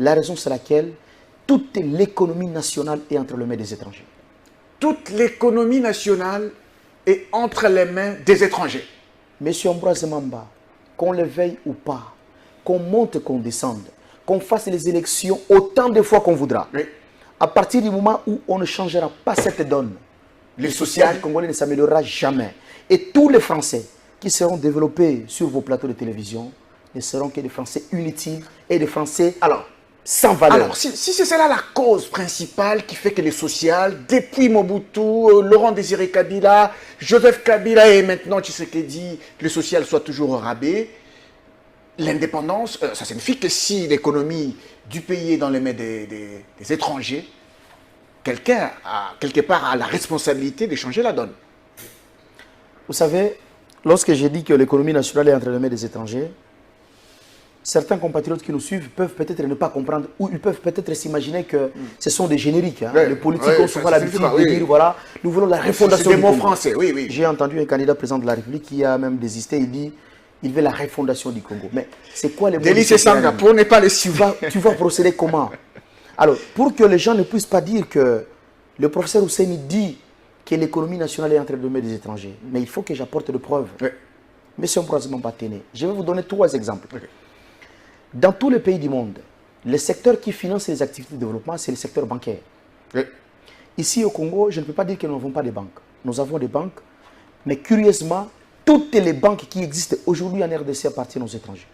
La raison, c'est laquelle toute l'économie nationale est entre les mains des étrangers. Toute l'économie nationale est entre les mains des étrangers. Monsieur Ambroise Mamba, qu'on le veuille ou pas, qu'on monte, qu'on descende, qu'on fasse les élections autant de fois qu'on voudra. Oui. À partir du moment où on ne changera pas cette donne, le social congolais ne s'améliorera jamais. Et tous les Français qui seront développés sur vos plateaux de télévision ne seront que des Français inutiles et des Français sans valeur. Alors, si c'est cela la cause principale qui fait que les sociales, depuis Mobutu, Laurent Désiré Kabila, Joseph Kabila et maintenant Tshisekedi, que les sociales soient toujours au rabais, l'indépendance, ça signifie que si l'économie du pays est dans les mains des étrangers, quelqu'un, quelque part, a la responsabilité de changer la donne. Vous savez, lorsque j'ai dit que l'économie nationale est entre les mains des étrangers, certains compatriotes qui nous suivent peuvent peut-être ne pas comprendre ou ils peuvent peut-être s'imaginer que ce sont des génériques. Hein. Les politiques ont souvent l'habitude de dire, voilà, nous voulons la refondation du Congo. C'est des mots français, oui, oui. J'ai entendu un candidat président de la République qui a même désisté, il dit, il veut la refondation du Congo. Mais c'est quoi les mots? Délice Sanga, pour ne pas le suivre. Tu vas procéder comment? Alors, pour que les gens ne puissent pas dire que le professeur Ousseini dit que l'économie nationale est entre les mains des étrangers, mais il faut que j'apporte des preuves. Oui. Monsieur Ambroise Mamba Téné, je vais vous donner 3 exemples. Okay. Dans tous les pays du monde, le secteur qui finance les activités de développement, c'est le secteur bancaire. Oui. Ici au Congo, je ne peux pas dire que nous n'avons pas de banques. Nous avons des banques, mais curieusement, toutes les banques qui existent aujourd'hui en RDC appartiennent aux étrangers.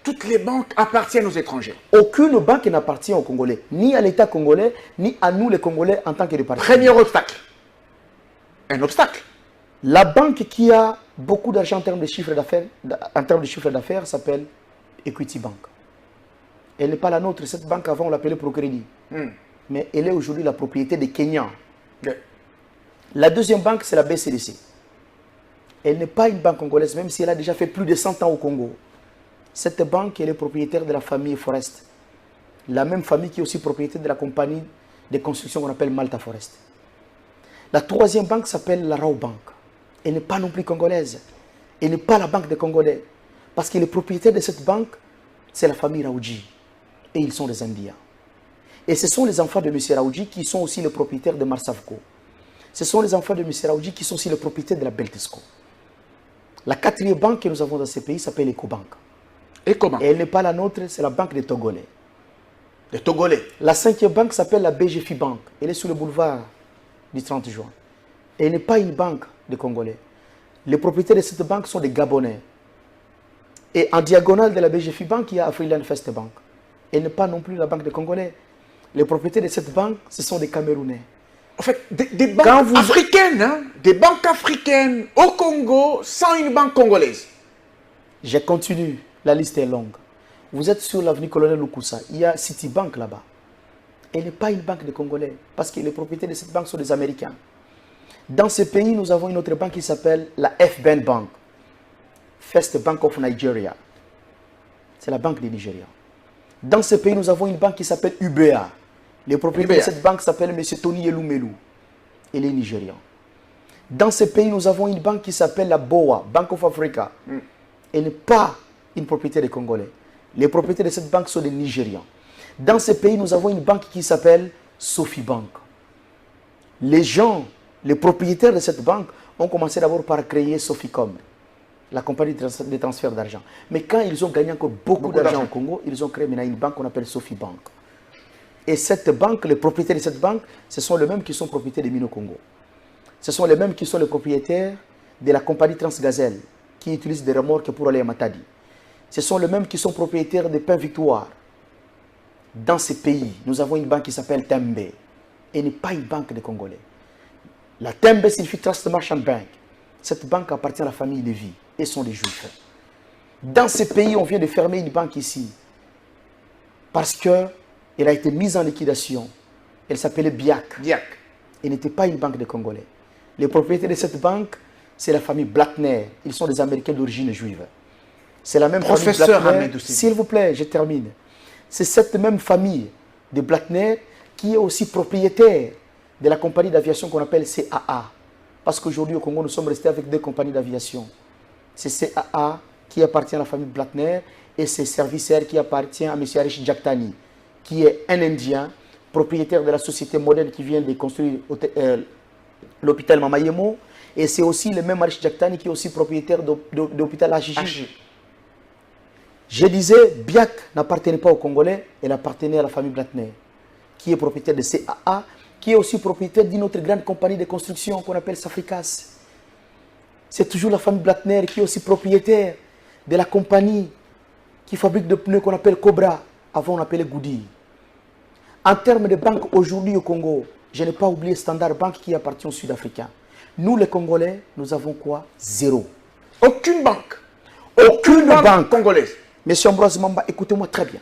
Toutes les banques appartiennent aux étrangers. Aucune banque n'appartient aux Congolais, ni à l'État congolais, ni à nous les Congolais en tant que partenaires. Premier obstacle. Un obstacle. La banque qui a beaucoup d'argent en termes de chiffre d'affaires, s'appelle Equity Bank. Elle n'est pas la nôtre. Cette banque, avant, on l'appelait Procrédit. Mais elle est aujourd'hui la propriété des Kenyans. La deuxième banque, c'est la BCDC. Elle n'est pas une banque congolaise, même si elle a déjà fait plus de 100 ans au Congo. Cette banque, elle est propriétaire de la famille Forest. La même famille qui est aussi propriétaire de la compagnie de construction qu'on appelle Malta Forest. La troisième banque s'appelle la Rao Bank. Elle n'est pas non plus congolaise. Elle n'est pas la banque des Congolais. Parce que les propriétaires de cette banque, c'est la famille Raoudji. Et ils sont des Indiens. Et ce sont les enfants de M. Raoudji qui sont aussi les propriétaires de Marsavco. Ce sont les enfants de M. Raoudji qui sont aussi les propriétaires de la Beltesco. La 4e banque que nous avons dans ce pays s'appelle EcoBank. Et comment? Et elle n'est pas la nôtre, c'est la banque des Togolais. Les Togolais. La 5e banque s'appelle la BGFI Bank. Elle est sur le boulevard du 30 juin. Et elle n'est pas une banque de Congolais. Les propriétaires de cette banque sont des Gabonais. Et en diagonale de la BGFI Bank, il y a Afriland First Bank. Elle n'est pas non plus la banque des Congolais. Les propriétaires de cette banque, ce sont des Camerounais. En fait, des banques africaines, hein? Des banques africaines au Congo sans une banque congolaise. Je continue, la liste est longue. Vous êtes sur l'avenue Colonel Lukusa, il y a Citibank là-bas. Elle n'est pas une banque de Congolais, parce que les propriétaires de cette banque sont des Américains. Dans ce pays, nous avons une autre banque qui s'appelle la FBN Bank. First Bank of Nigeria. C'est la banque du Nigeria. Dans ce pays, nous avons une banque qui s'appelle UBA. Les propriétaires de cette banque s'appellent M. Tony Elumelu. Il est nigérian. Dans ce pays, nous avons une banque qui s'appelle la BOA, Bank of Africa. Elle n'est pas une propriété des Congolais. Les propriétaires de cette banque sont des Nigérians. Dans ce pays, nous avons une banque qui s'appelle Sophie Bank. Les gens, les propriétaires de cette banque ont commencé d'abord par créer Sophicom, la compagnie de transfert d'argent. Mais quand ils ont gagné encore beaucoup d'argent au Congo, ils ont créé maintenant une banque qu'on appelle Sophie Bank. Et cette banque, les propriétaires de cette banque, ce sont les mêmes qui sont propriétaires des mines au Congo. Ce sont les mêmes qui sont les propriétaires de la compagnie Transgazelle, qui utilise des remorques pour aller à Matadi. Ce sont les mêmes qui sont propriétaires des Pains Victoire. Dans ces pays, nous avons une banque qui s'appelle Tembe. Et n'est pas une banque des Congolais. La Tembe signifie Trust Merchant Bank. Cette banque appartient à la famille Lévy et sont des Juifs. Dans ces pays, on vient de fermer une banque ici. Parce qu'elle a été mise en liquidation. Elle s'appelait BIAC. Elle n'était pas une banque des Congolais. Les propriétaires de cette banque, c'est la famille Blattner. Ils sont des Américains d'origine juive. C'est la même famille Blattner. S'il vous plaît, je termine. C'est cette même famille de Blattner qui est aussi propriétaire de la compagnie d'aviation qu'on appelle CAA. Parce qu'aujourd'hui au Congo, nous sommes restés avec 2 compagnies d'aviation. C'est CAA qui appartient à la famille Blattner et ses serviceurs qui appartient à M. Arish Jaktani, qui est un Indien, propriétaire de la société moderne qui vient de construire l'hôpital Mamayemo. Et c'est aussi le même Arish Jaktani qui est aussi propriétaire de l'hôpital Ajiji. Je disais, Biak n'appartenait pas aux Congolais, elle appartenait à la famille Blattner, qui est propriétaire de CAA, qui est aussi propriétaire d'une autre grande compagnie de construction qu'on appelle Safricas. C'est toujours la famille Blattner qui est aussi propriétaire de la compagnie qui fabrique des pneus qu'on appelle Cobra, avant on appelait Goody. En termes de banque aujourd'hui au Congo, je n'ai pas oublié Standard Bank qui appartient aux Sud-Africains. Nous les Congolais, nous avons quoi? Zéro. Aucune banque. Aucune banque congolaise. Monsieur Ambroise Mamba, écoutez-moi très bien.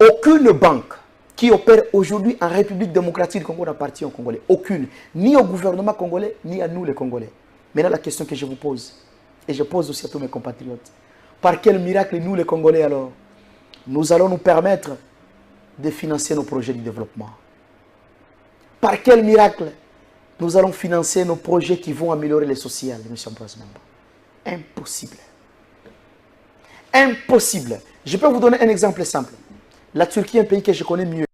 Aucune banque qui opère aujourd'hui en République démocratique du Congo n'appartient aux Congolais. Aucune. Ni au gouvernement congolais, ni à nous les Congolais. Maintenant, la question que je vous pose, et je pose aussi à tous mes compatriotes, par quel miracle nous les Congolais alors, nous allons nous permettre de financer nos projets de développement? Par quel miracle nous allons financer nos projets qui vont améliorer les social, M. Ambroise Mamba? Impossible. Impossible. Je peux vous donner un exemple simple. La Turquie est un pays que je connais mieux.